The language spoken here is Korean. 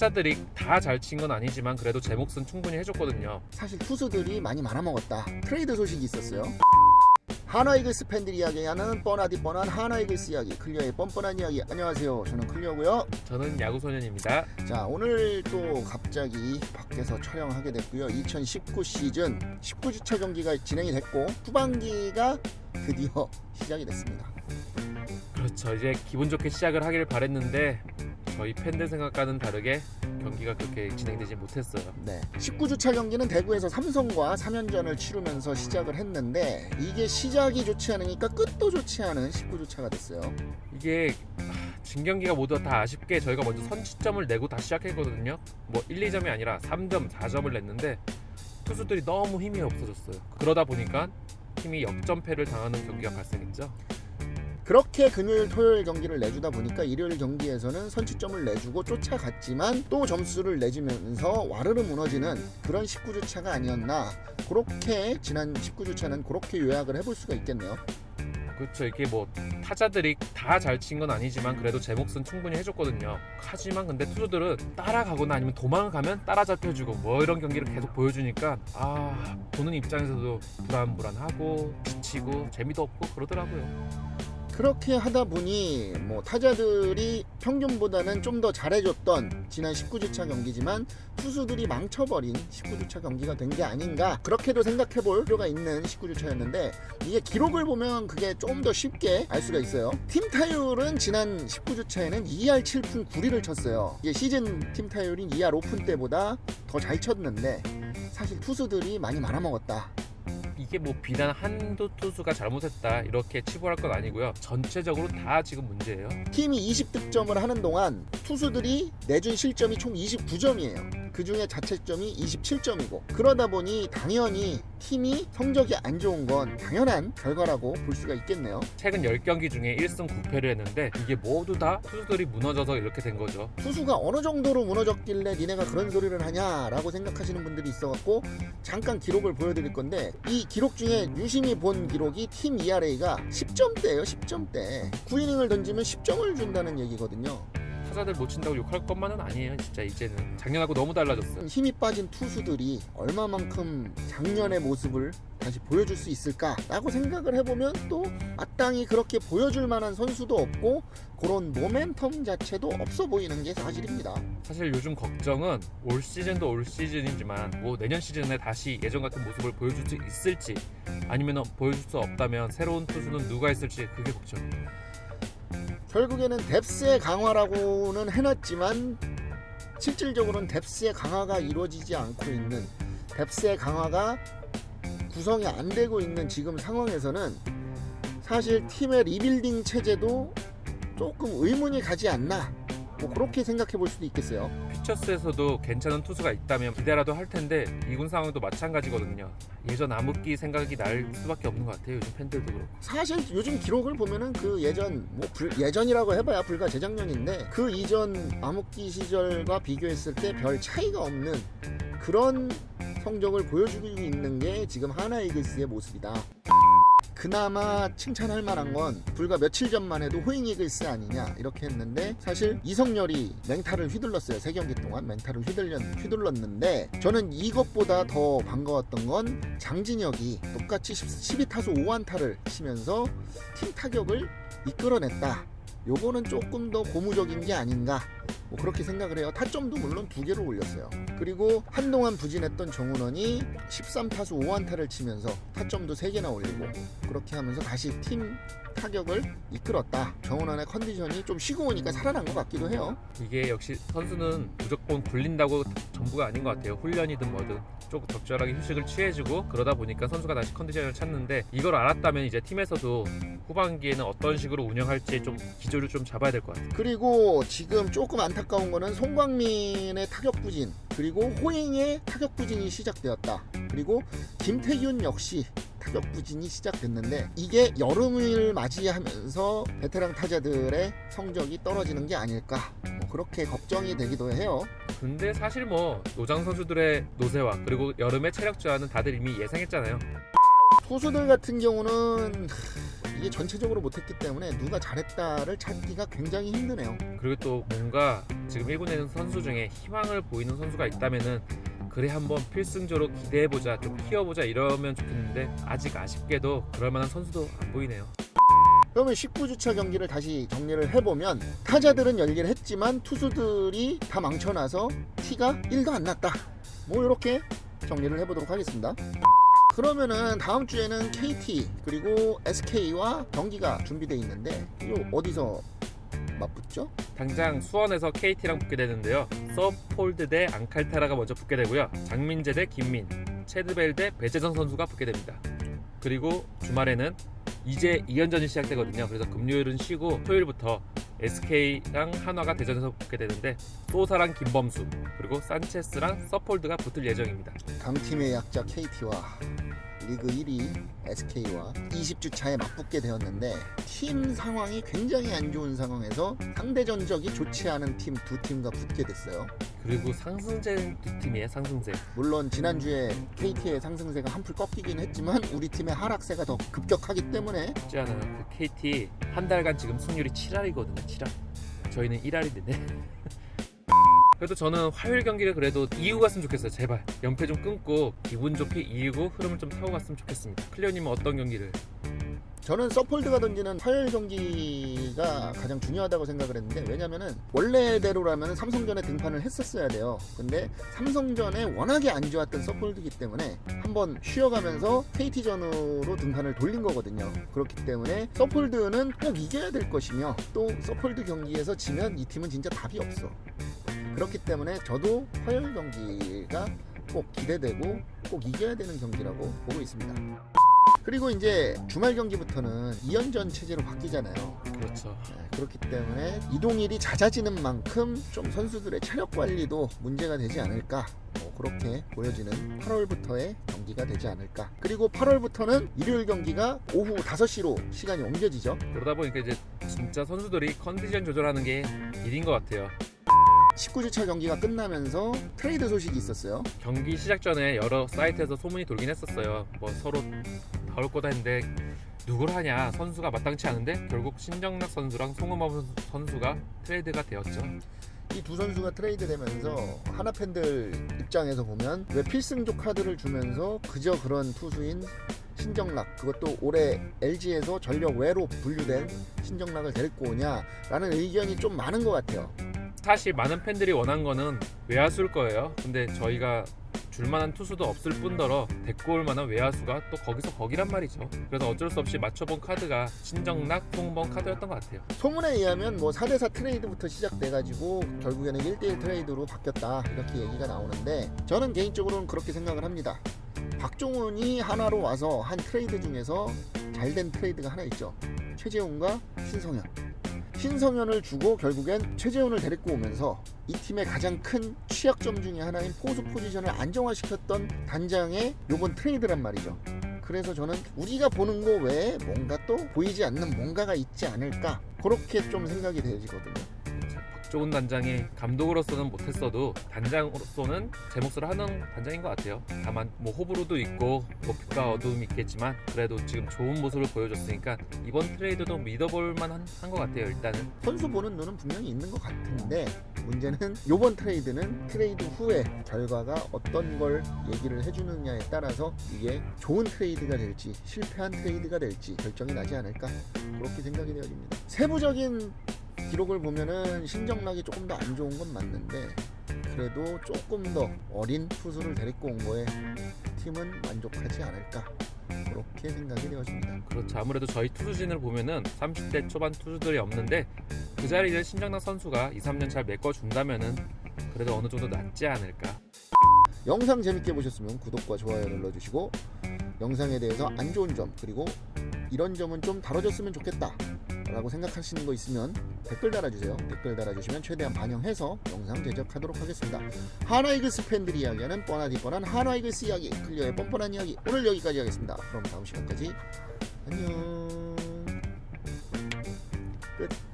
타자들이 다 잘 친 건 아니지만 그래도 제 몫은 충분히 해줬거든요. 사실 투수들이 많이 말아먹었다. 트레이드 소식이 있었어요. 하나이글스 팬들이 이야기하는 뻔하디 뻔한 하나이글스 이야기, 클리어의 뻔뻔한 이야기. 안녕하세요, 저는 클리어고요. 저는 야구소년입니다. 자, 오늘 또 갑자기 밖에서 촬영하게 됐고요. 2019 시즌 19주차 경기가 진행이 됐고 후반기가 드디어 시작이 됐습니다. 그렇죠. 이제 기분 좋게 시작을 하길 바랬는데 저희 팬들 생각과는 다르게 경기가 그렇게 진행되지 못했어요. 네, 19주차 경기는 대구에서 삼성과 3연전을 치르면서 시작을 했는데 이게 시작이 좋지 않으니까 끝도 좋지 않은 19주차가 됐어요. 이게 진 경기가 모두 다 아쉽게 저희가 먼저 선취점을 내고 다시 시작했거든요. 뭐 1, 2점이 아니라 3점, 4점을 냈는데 투수들이 너무 힘이 없어졌어요. 그러다 보니까 팀이 역전패를 당하는 경기가 발생했죠. 그렇게 금요일 토요일 경기를 내주다 보니까 일요일 경기에서는 선취점을 내주고 쫓아갔지만 또 점수를 내주면서 와르르 무너지는 그런 19주차가 아니었나. 그렇게 지난 19주차는 그렇게 요약을 해볼 수가 있겠네요. 그렇죠. 이게 뭐 타자들이 다 잘 친 건 아니지만 그래도 제 몫은 충분히 해줬거든요. 하지만 근데 투수들은 따라가거나 아니면 도망가면 따라잡혀주고 뭐 이런 경기를 계속 보여주니까 보는 입장에서도 불안불안하고 지치고 재미도 없고 그러더라고요. 그렇게 하다 보니 뭐 타자들이 평균보다는 좀 더 잘해줬던 지난 19주차 경기지만 투수들이 망쳐버린 19주차 경기가 된 게 아닌가, 그렇게도 생각해볼 필요가 있는 19주차였는데 이게 기록을 보면 그게 좀 더 쉽게 알 수가 있어요. 팀 타율은 지난 19주차에는 2할 7푼 9리를 쳤어요. 이게 시즌 팀 타율인 2할 5푼 때보다 더 잘 쳤는데 사실 투수들이 많이 말아먹었다. 이게 뭐 비단 한두 투수가 잘못했다 이렇게 치부할 건 아니고요. 전체적으로 다 지금 문제예요. 팀이 20득점을 하는 동안 투수들이 내준 실점이 총 29점이에요. 그 중에 자책점이 27점이고 그러다 보니 당연히 팀이 성적이 안 좋은 건 당연한 결과라고 볼 수가 있겠네요. 최근 10경기 중에 1승 9패를 했는데 이게 모두 다 투수들이 무너져서 이렇게 된 거죠. 투수가 어느 정도로 무너졌길래 니네가 그런 소리를 하냐라고 생각하시는 분들이 있어갖고 잠깐 기록을 보여드릴 건데 이 기록 중에 유심히 본 기록이 팀 ERA가 10점대예요. 10점대. 9이닝을 던지면 10점을 준다는 얘기거든요. 타자들 못 친다고 욕할 것만은 아니에요. 진짜 이제는 작년하고 너무 달라졌어요. 힘이 빠진 투수들이 얼마만큼 작년의 모습을 다시 보여줄 수 있을까라고 생각을 해보면 또 마땅히 그렇게 보여줄 만한 선수도 없고 그런 모멘텀 자체도 없어 보이는 게 사실입니다. 사실 요즘 걱정은 올 시즌도 올 시즌이지만 뭐 내년 시즌에 다시 예전 같은 모습을 보여줄 수 있을지 아니면 보여줄 수 없다면 새로운 투수는 누가 있을지 그게 걱정이에요. 결국에는 뎁스의 강화라고는 해놨지만 실질적으로는 뎁스의 강화가 이루어지지 않고 있는, 뎁스의 강화가 구성이 안 되고 있는 지금 상황에서는 사실 팀의 리빌딩 체제도 조금 의문이 가지 않나, 뭐 그렇게 생각해 볼 수도 있겠어요. 피처스에서도 괜찮은 투수가 있다면 기대라도 할 텐데 이군 상황도 마찬가지거든요. 예전 암흑기 생각이 날 수밖에 없는 것 같아요. 요즘 팬들도 그렇고. 사실 요즘 기록을 보면은 그 예전 예전이라고 해봐야 불과 재작년인데 그 이전 암흑기 시절과 비교했을 때 별 차이가 없는 그런 성적을 보여주고 있는 게 지금 하나이글스의 모습이다. 그나마 칭찬할 만한 건 불과 며칠 전만 해도 호잉 이글스 아니냐 이렇게 했는데 사실 이성열이 맹타를 휘둘렀어요. 3경기 동안 맹타를 휘둘렀는데 저는 이것보다 더 반가웠던 건 장진혁이 똑같이 12타수 5안타를 치면서 팀 타격을 이끌어냈다. 요거는 조금 더 고무적인 게 아닌가, 뭐 그렇게 생각을 해요. 타점도 물론 2개로 올렸어요. 그리고 한동안 부진했던 정훈원이 13타수 5안타를 치면서 타점도 3개나 올리고 그렇게 하면서 다시 팀 타격을 이끌었다. 정훈원의 컨디션이 좀 쉬고 오니까 살아난 것 같기도 해요. 이게 역시 선수는 무조건 굴린다고 전부가 아닌 것 같아요. 훈련이든 뭐든 조금 적절하게 휴식을 취해주고 그러다 보니까 선수가 다시 컨디션을 찾는데 이걸 알았다면 이제 팀에서도 후반기에는 어떤 식으로 운영할지 좀 기조를 좀 잡아야 될 것 같아요. 그리고 지금 조금 안타까운 거는 송광민의 타격 부진, 그리고 호잉의 타격 부진이 시작되었다. 그리고 김태균 역시 타격 부진이 시작됐는데 이게 여름을 맞이하면서 베테랑 타자들의 성적이 떨어지는 게 아닐까, 뭐 그렇게 걱정이 되기도 해요. 근데 사실 뭐 노장 선수들의 노세화 그리고 여름의 체력 저하는 다들 이미 예상했잖아요. 투수들 같은 경우는 이게 전체적으로 못했기 때문에 누가 잘했다를 찾기가 굉장히 힘드네요. 그리고 또 뭔가 지금 1군에 있는 선수 중에 희망을 보이는 선수가 있다면은 그래 한번 필승조로 기대해보자, 좀 키워보자 이러면 좋겠는데 아직 아쉽게도 그럴 만한 선수도 안 보이네요. 그러면 19주차 경기를 다시 정리를 해보면 타자들은 열기를 했지만 투수들이 다 망쳐놔서 티가 1도 안 났다. 뭐 이렇게 정리를 해보도록 하겠습니다. 그러면은 다음 주에는 KT 그리고 SK와 경기가 준비되어 있는데 이거 어디서 맞붙죠? 당장 수원에서 KT랑 붙게 되는데요. 서폴드 대 앙칼테라가 먼저 붙게 되고요. 장민재 대 김민, 체드벨 대 배재성 선수가 붙게 됩니다. 그리고 주말에는 이제 2연전이 시작되거든요. 그래서 금요일은 쉬고 토요일부터 SK랑 한화가 대전에서 붙게 되는데 소사랑 김범수 그리고 산체스랑 서폴드가 붙을 예정입니다. 강팀의 약자 KT와 리그 1위 SK와 20주차에 맞붙게 되었는데 팀 상황이 굉장히 안 좋은 상황에서 상대 전적이 좋지 않은 팀 두 팀과 붙게 됐어요. 그리고 상승세 두 팀이에요. 상승세. 물론 지난주에 KT의 상승세가 한풀 꺾이긴 했지만 우리 팀의 하락세가 더 급격하기 때문에 쉽지 않아요. 그 KT 한 달간 지금 승률이 7할이거든요. 7할. 저희는 1할인데. 그래도 저는 화요일 경기를 그래도 이기고 갔으면 좋겠어요. 제발 연패 좀 끊고 기분 좋게 이기고 흐름을 좀 타고 갔으면 좋겠습니다. 클리어님은 어떤 경기를? 저는 서폴드가 던지는 화요일 경기가 가장 중요하다고 생각을 했는데 왜냐면은 원래대로라면 삼성전에 등판을 했었어야 돼요. 근데 삼성전에 워낙에 안 좋았던 서폴드이기 때문에 한번 쉬어가면서 KT전으로 등판을 돌린 거거든요. 그렇기 때문에 서폴드는 꼭 이겨야 될 것이며 또 서폴드 경기에서 지면 이 팀은 진짜 답이 없어. 그렇기 때문에 저도 화요일 경기가 꼭 기대되고 꼭 이겨야 되는 경기라고 보고 있습니다. 그리고 이제 주말 경기부터는 2연전 체제로 바뀌잖아요. 그렇죠. 그렇기 때문에 이동일이 잦아지는 만큼 좀 선수들의 체력 관리도 문제가 되지 않을까 그렇게 보여지는 8월부터의 경기가 되지 않을까. 그리고 8월부터는 일요일 경기가 오후 5시로 시간이 옮겨지죠. 그러다 보니까 이제 진짜 선수들이 컨디션 조절하는 게 일인 것 같아요. 19주차 경기가 끝나면서 트레이드 소식이 있었어요. 경기 시작 전에 여러 사이트에서 소문이 돌긴 했었어요. 뭐 서로 나올 거다 했는데 누굴 하냐, 선수가 마땅치 않은데 결국 신정락 선수랑 송은범 선수가 트레이드가 되었죠. 이 두 선수가 트레이드 되면서 하나 팬들 입장에서 보면 왜 필승조 카드를 주면서 그저 그런 투수인 신정락, 그것도 올해 LG에서 전력 외로 분류된 신정락을 데리고 오냐라는 의견이 좀 많은 것 같아요. 사실 많은 팬들이 원한 거는 외야수일 거예요. 근데 저희가 줄만한 투수도 없을 뿐더러 데리고 올 만한 외야수가 또 거기서 거기란 말이죠. 그래서 어쩔 수 없이 맞춰본 카드가 신정락, 송은범 카드였던 것 같아요. 소문에 의하면 뭐 4대4 트레이드부터 시작돼가지고 결국에는 1대1 트레이드로 바뀌었다 이렇게 얘기가 나오는데 저는 개인적으로는 그렇게 생각을 합니다. 박종훈이 하나로 와서 한 트레이드 중에서 잘된 트레이드가 하나 있죠. 최재훈과 신성현을 주고 결국엔 최재훈을 데리고 오면서 이 팀의 가장 큰 취약점 중에 하나인 포수 포지션을 안정화시켰던 단장의 요번 트레이드란 말이죠. 그래서 저는 우리가 보는 거 외에 뭔가 또 보이지 않는 뭔가가 있지 않을까 그렇게 좀 생각이 되어지거든요. 박종훈 단장이 감독으로서는 못했어도 단장으로서는 제 몫을 하는 단장인 것 같아요. 다만 뭐 호불호도 있고 뭐 빛과 어두움이 있겠지만 그래도 지금 좋은 모습을 보여줬으니까 이번 트레이드도 믿어볼 만한 것 같아요. 일단은 선수 보는 눈은 분명히 있는 것 같은데 문제는 이번 트레이드는 트레이드 후에 결과가 어떤 걸 얘기를 해주느냐에 따라서 이게 좋은 트레이드가 될지 실패한 트레이드가 될지 결정이 나지 않을까 그렇게 생각이 되어집니다. 세부적인 기록을 보면은 신정락이 조금 더 안 좋은 건 맞는데 그래도 조금 더 어린 투수를 데리고 온 거에 팀은 만족하지 않을까 그렇게 생각이 되어집니다. 그렇죠. 아무래도 저희 투수진을 보면은 30대 초반 투수들이 없는데 그 자리를 신정락 선수가 2, 3년 잘 메꿔준다면은 그래도 어느 정도 낫지 않을까. 영상 재밌게 보셨으면 구독과 좋아요 눌러주시고 영상에 대해서 안 좋은 점 그리고 이런 점은 좀 다뤄줬으면 좋겠다 라고 생각하시는 거 있으면 댓글 달아주세요. 댓글 달아주시면 최대한 반영해서 영상 제작하도록 하겠습니다. 하나이글스 팬들이 이야기하는 뻔하디 뻔한 하나이글스 이야기, 클리어의 뻔뻔한 이야기, 오늘 여기까지 하겠습니다. 그럼 다음 시간까지 안녕. 끝.